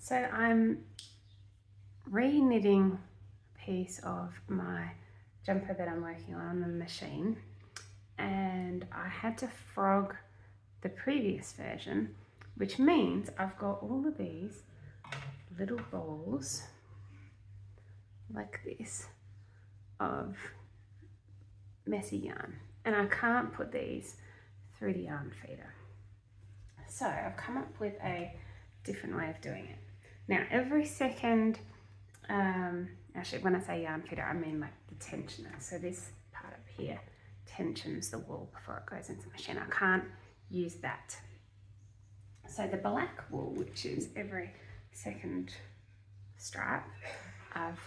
So I'm re-knitting a piece of my jumper that I'm working on the machine, and I had to frog the previous version, which means I've got all of these little balls like this of messy yarn, and I can't put these through the yarn feeder. So I've come up with a different way of doing it. Now every second, actually when I say yarn feeder I mean like the tensioner. So this part up here tensions the wool before it goes into the machine. I can't use that. So the black wool, which is every second strap, I've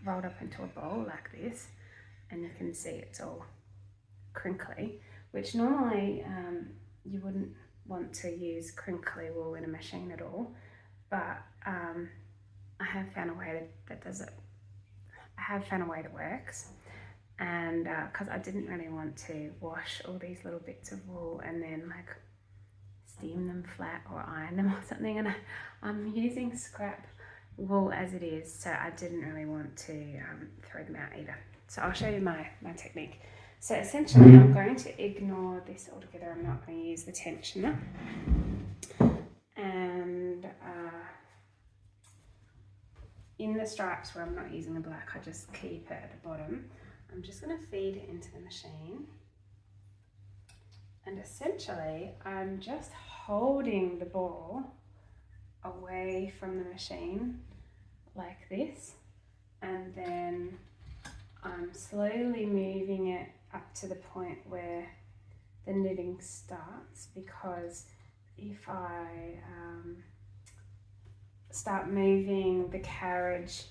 rolled up into a ball like this, and you can see it's all crinkly, which normally you wouldn't want to use crinkly wool in a machine at all, but I have found a way that does it. I have found a way that works, and because I didn't really want to wash all these little bits of wool and then like steam them flat or iron them or something, and I'm using scrap wool as it is, so I didn't really want to throw them out either. So I'll show you my technique. So essentially I'm going to ignore this altogether. I'm not going to use the tensioner, and in the stripes where I'm not using the black, I just keep it at the bottom. I'm just going to feed it into the machine, and essentially I'm just holding the ball away from the machine like this, and then I'm slowly moving it up to the point where the knitting starts, because if I start moving the carriage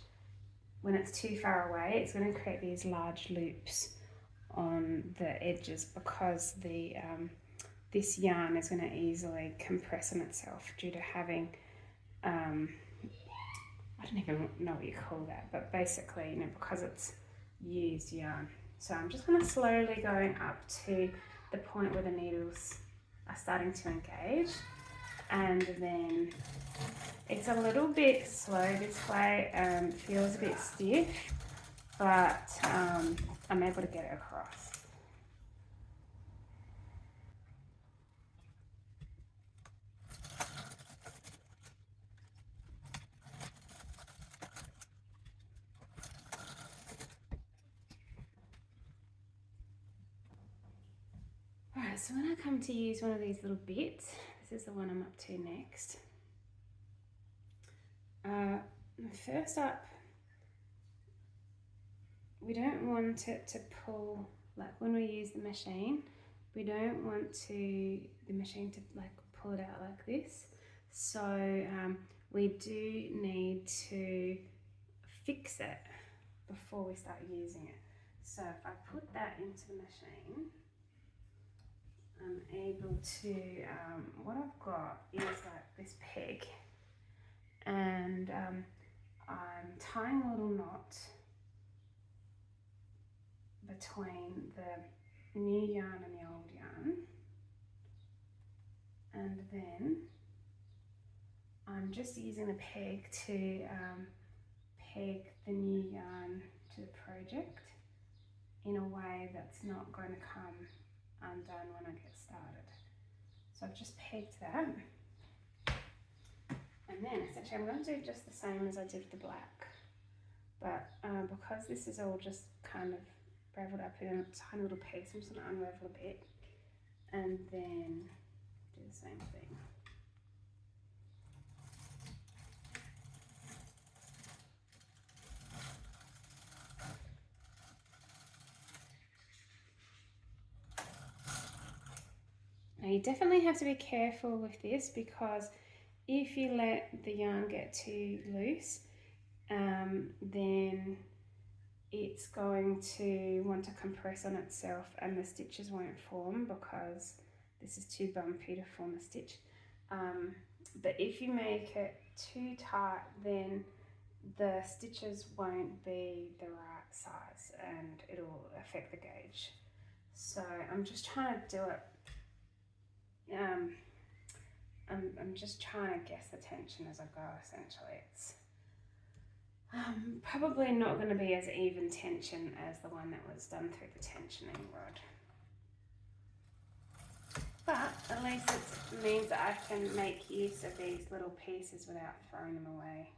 when it's too far away, it's going to create these large loops on the edges, because the this yarn is going to easily compress on itself due to having I don't even know what you call that, but basically, you know, because it's used yarn. So I'm just going to slowly going up to the point where the needles are starting to engage, and then it's a little bit slow this way and feels a bit stiff, but I'm able to get it across. Alright, so when I come to use one of these little bits, this is the one I'm up to next. First up, we don't want it to pull, like when we use the machine, we don't want the machine to like pull it out like this. So we do need to fix it before we start using it. So if I put that into the machine, I'm able to, what I've got is like this peg, and I'm tying a little knot between the new yarn and the old yarn, and then I'm just using the peg to peg the new yarn to the project in a way that's not going to come undone when I get started. So I've just pegged that, and then essentially I'm going to do just the same as I did with the black, but because this is all just kind of raveled up in a tiny little piece, I'm just going to unravel a bit and then do the same thing. Now you definitely have to be careful with this, because if you let the yarn get too loose, then it's going to want to compress on itself and the stitches won't form, because this is too bumpy to form a stitch. But if you make it too tight, then the stitches won't be the right size and it'll affect the gauge. So I'm just trying to do it I'm just trying to guess the tension as I go, essentially. It's probably not going to be as even tension as the one that was done through the tensioning rod. But at least it means that I can make use of these little pieces without throwing them away.